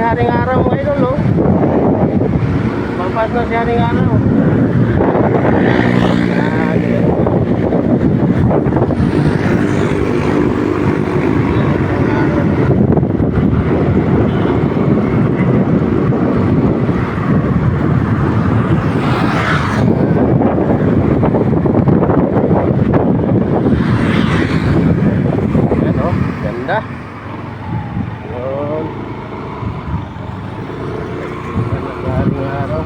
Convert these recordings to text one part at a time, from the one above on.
haring araw mga idol, no? Pampas na si haring araw. Ganda. Yun. Haring araw.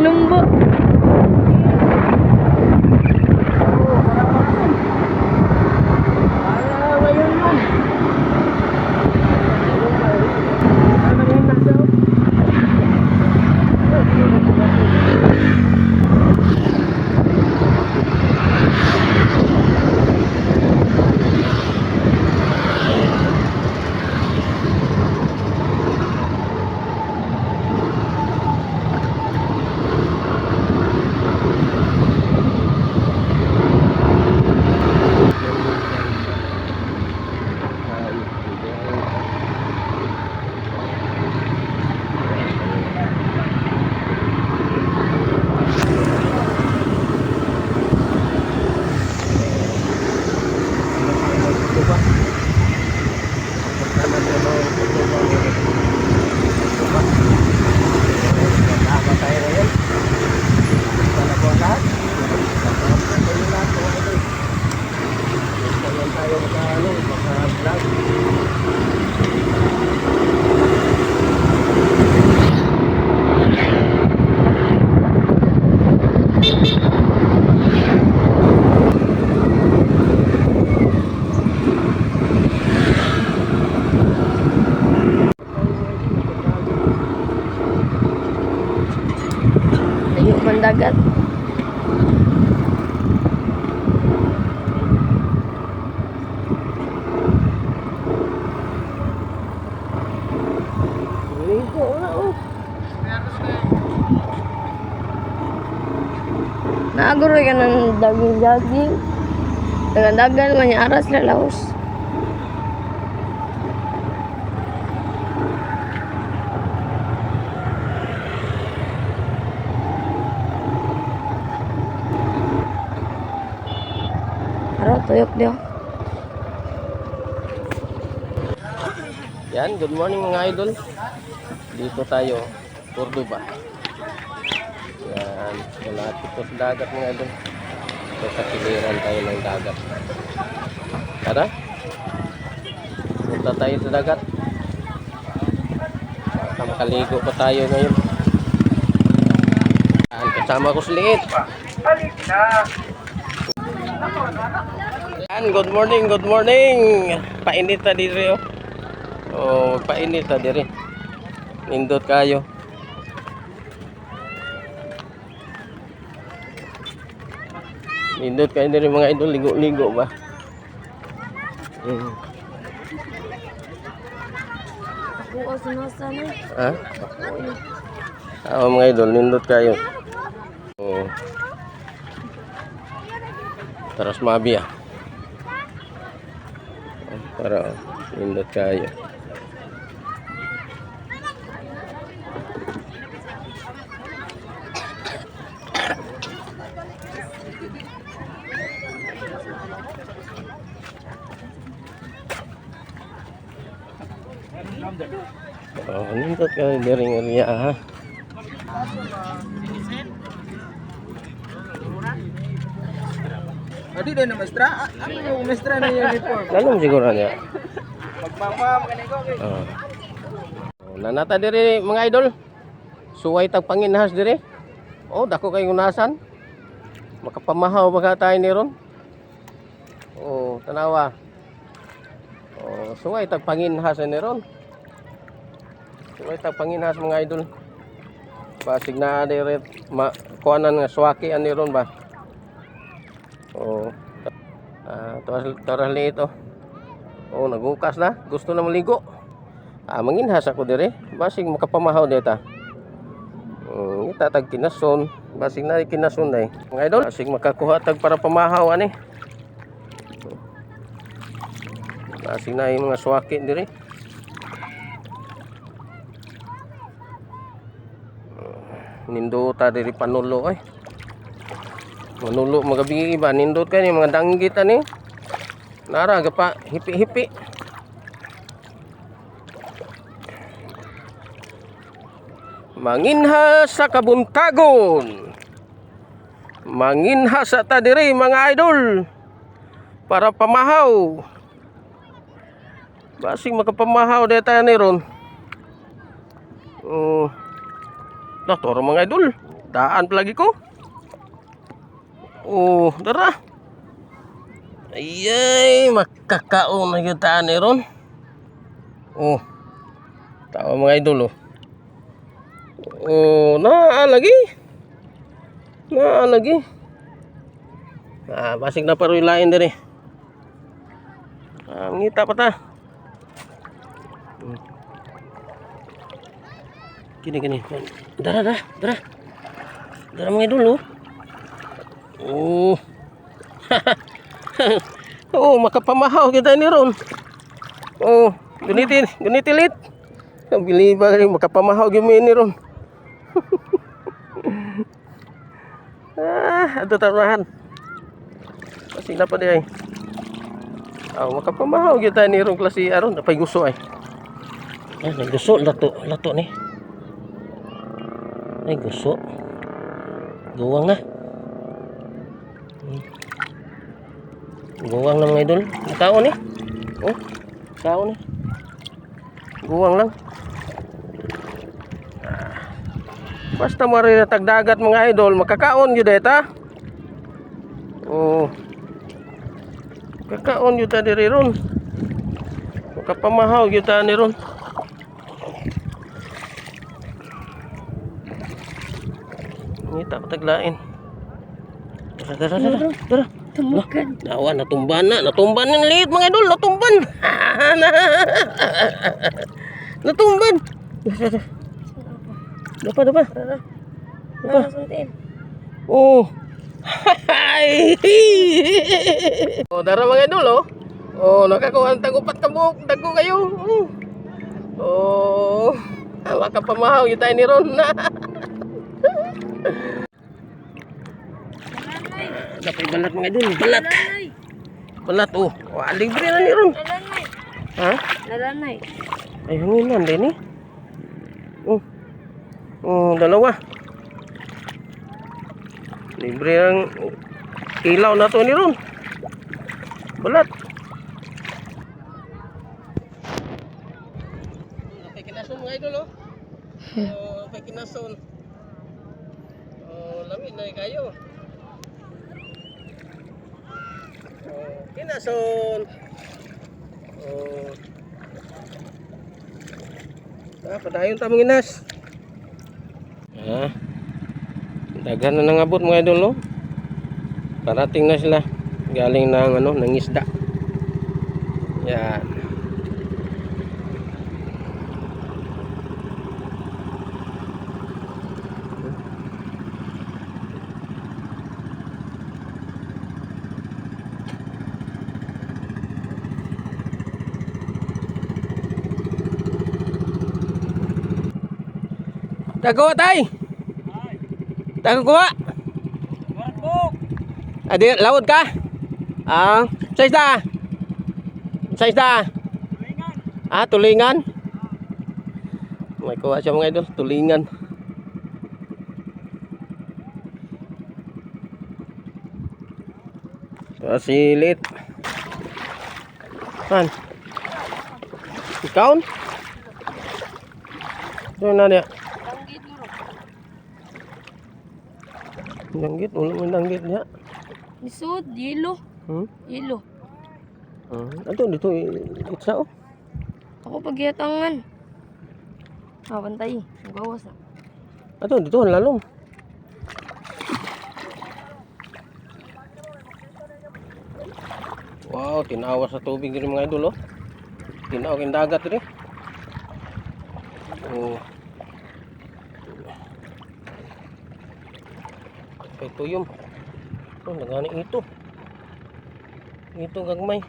Lumbo. Ayun man dagat. Naguro ka ng daging-daging. Dagan-dagan man yung aras na laos. Araw, tuyok diyo. Yan, good morning mga idol. Dito tayo, Cordoba. Yan, malapit po sa dagat mga idol. So, kapiliran tayo ng dagat. Tara, punta tayo sa dagat. Makaligo pa tayo ngayon. Yan, kasama ko si Liit. Yan, good morning, good morning. Painit na dito. Oh, painit na dito. Nindot kayo. Nindot kayo dito mga idol, ligo-ligo ba? Ako kasi nasa na. Ha? Mga idol, nindot kayo. Oh. Taras mabi ah. Para nindot kayo. Oh, nindot kayo dering area ha. Adi din na mestra. Ano yung mestra na yung uniform? Ganun siguro niya. Magpapam kaniko. Oh. Nanata diri mga idol. Suway tag panginhas diri. Oh, dako kay unasan. Makapamahaw baka tayo ni ron. Oh, tanawa. Oh, suway tag panginhas ni ron. Suway tag panginhas mga idol. Basig na dire kuanan nga swaki ani ron ba. Oh. Tara liit oh. Oh, nagukas na. Gusto na maligo. Manginhas ako dire. Basig makapamahaw deta. Itatag kinason. Basig na kinason dai. Mga idol, basig makakuha tag para pamahaw ani. Basig na yung mga swaki dire. Nindota diri panulo ay. Manulo magabi iba nindot kani mga danggit ani. Nara gapa hipi-hipi. Manginhas sa kabuntagon. Manginhas sa ta diri mga idol. Para pamahaw. Basig makapamahaw deta ni ron. Toro mga idol. Daan palagi ko. Oh, dara. Ayay, makakaon na yung taan ni ron. Oh. Tawa mga idol oh. Oh, lagi. Lagi. Basig na paroy lain din eh. Ngita pa ta. Gini. Dara mga idol oh. Oh. Oh, makapamahaw kita ni ron. Oh, gunitilit. Bili ba rin makapamahaw gimi ni ron. Ato taruhan. Kasi na pa di ay. Makapamahaw kita ni ron klase aron napay gusto ay. Naggusto lato ni. Ay gusto. Guwang na. Guwang lang mga idol. Kaon eh. Oh, kaon eh. Guwang lang. Basta mariratag dagat mga idol, makakaon yun deta. Oh. Kakaon yun ta diri ron. Makapamahaw yun ta ni ron. Ngita ko taglain. Tara. Tumukan. Natumban ng liit mga idol, natumban. Natumban. Dapa. Oh. Oh, dara mga idol oh. Oh, nakakuha tag upat ka buok, dagko kayo. Oh. Makapamahaw yung tayo ni Ron. Dapat balat mga idol, balat oh. Libre na ni Ron. Ha? Nalanay. Ay, hanginan din eh. Dalawa. Libre ang ilaw na to ni Ron. Balat. Napay kinason mga idol oh. Napay kinason. Lamig na kayo. Kinason. Padayon ta mga inas. Daghan na nangabot mga idol no. Parating na sila galing ng isda. Yan. Tagawa tay. Tagawa. Adi laut ka? Sa isda. Tulingan. May kuha siya mga idol, tulingan. Silit. Kan. Ikaw? Doon na dia. Danggit, ulang danggit niya. Isod, yelo. Yelo. Ato dito itsa oh. Ako pagyatangan. Pantay. Bawas na. Ato, dito, lalong. Wow, tinawa sa tubig rin mga idol, oh. Tinawa kayong dagat rin. Oh. Ito yung. Oh, nagani ito. Ito gagmay.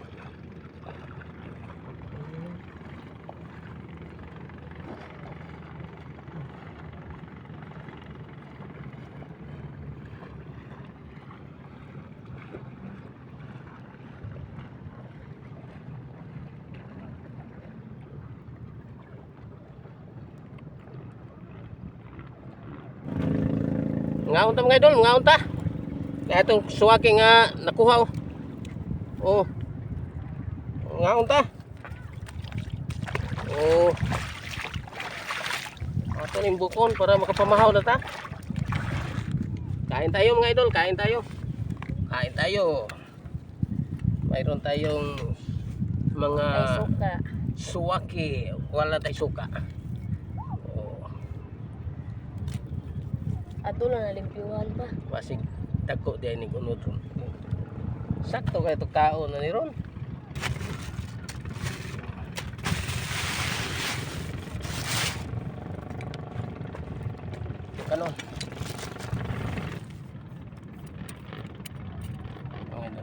Ngaon ta mga idol, ngaon ta. Kaya itong suwaki nga nakuha, oh. Oh. Ngaon ta. Oh. Ato ning bukon para makapamahaw na ta. Kain tayo mga idol, kain tayo. Kain tayo. Mayroon tayong mga Ay, suka. suwaki, wala tay suka. Oh. Ato lang nalimpyuhan pa. Masig dako di ni kunod ron. Sakto kay to kaon na ni ron. Kanon. Okay na.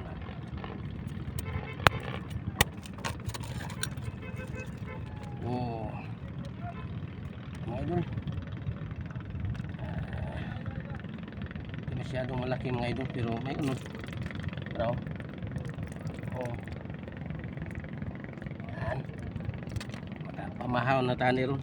Oh. Mga idol. Hindi masyadong malaki mga idol pero may unod. Pero oh. Yan. Makapamahaw na tani ron.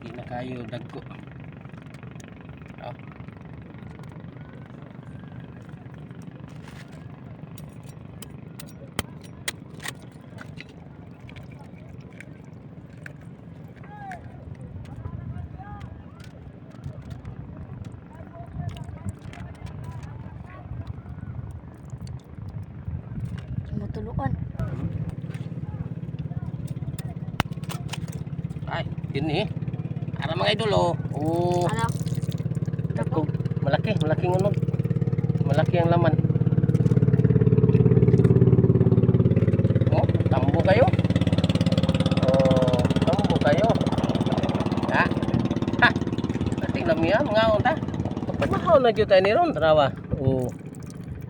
Hindi na kayo dagko. Oh. Matuluan. Ay, ini. Ara mga idol, oh. Oh. Anak. Dagko. Malaki, malaking unod. Malaki ang laman. Oh, tambo kayo. Oh, tambo kayo. Ha? Ha. Ating lamiya, mga unta. Pamahaw na jud tayo ni ron, tarawa. Oh.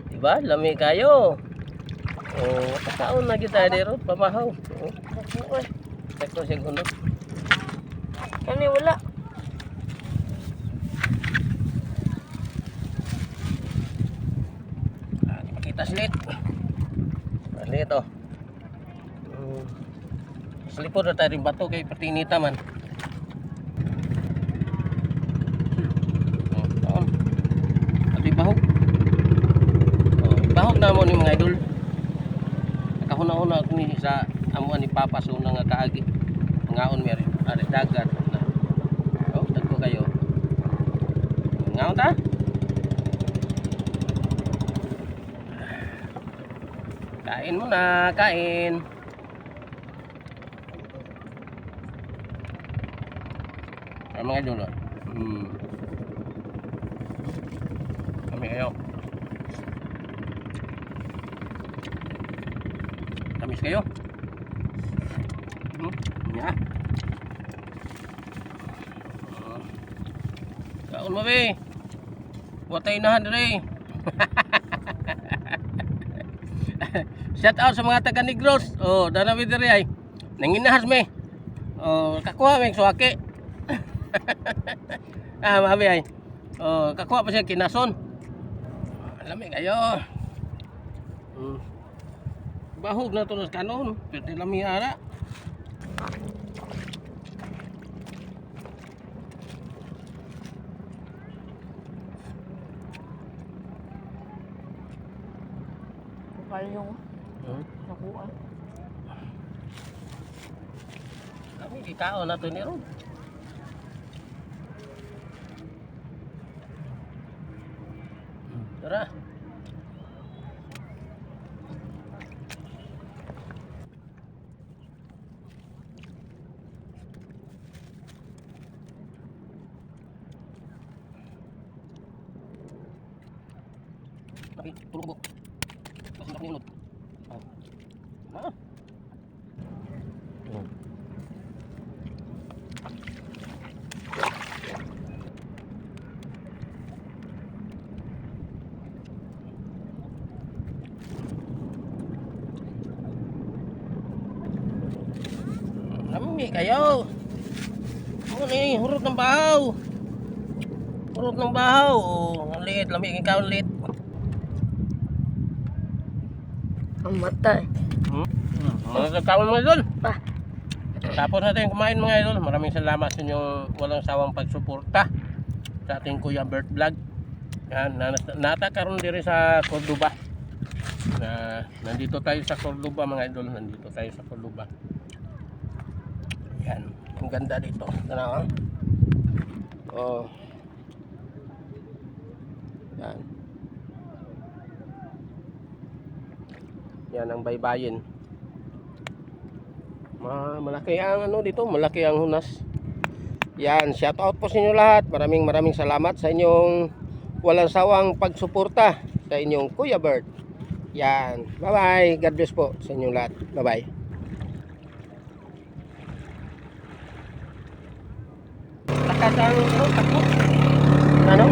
Diba? Lami kayo. Oh, kakaon na jud tayo ni ron, pamahaw. Oh, Matuluan. dagko siya unod. Kani wala. Kita slit. Slit, oh. Selipod na tayo rin bato kay patinita man. Oh, taon. Ati bahog. Oh, bahog na mo ni mga idol. Nakahuna-huna ako ni sa amuan ni Papa so nga kaagi. Ngaon mi ari dagat na. Oh, dagko kayo. Ngaon ta? Kain muna, kain. Mga idol. Kami kayo. Tamis kayo. Ya. Kaon mo be. Watay na dire. Shout out sa mga taga Negros. Oh, dana mi dire ay. Nanginahas me. Oh, kakuha me suwaki. Ah, mabi ay. Oh, kakuha pa siya kinason. Lami kayo. Bahog na to sa kanon, pero lami ara. Bukal yung nakuha. Ikao na to ni Ron. Tara. Laki, tulog po. Pasindak ni ulod. Oh. Ah. Oh. Lami kayo. Ano ni hurot ng bahaw. Hurot ng bahaw. Oh, ang liit, lami ikaw ang liit. Ang matay. Mga kakawan mga idol. Pa. Tapos natin kumain mga idol. Maraming salamat sa inyong walang sawang pagsuporta sa ating Kuya Bert Vlog. Yan, natakaroon din sa Cordoba. Nandito tayo sa Cordoba mga idol. Nandito tayo sa Cordoba. Yan, ang ganda dito. Tanaw. Oh. Yan. Yan ang baybayin. Malaki ang ano dito, malaki ang hunas. Yan, shout out po sa inyo lahat. Maraming salamat sa inyong walang sawang pagsuporta sa inyong Kuya Bert. Yan. Bye-bye. God bless po sa inyong lahat. Bye-bye. Lakas ang takbo. Ano?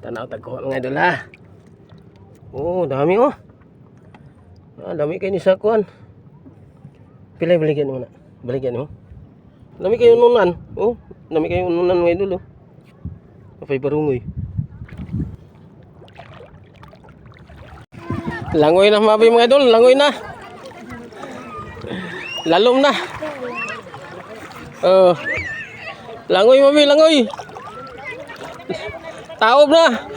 Tanaw tagko mga idol ha. Oh, dami oh. Dami kayo ni sakuan. Pilay baligyan mo na. Baligyan mo. Dami kayo nunan. Oh, dami kayo nunan mga idol oh. Apay barungoy. Langoy na mabi mga idol, langoy na. Lalom na. Oh. Langoy mabi, langoy. Taob na.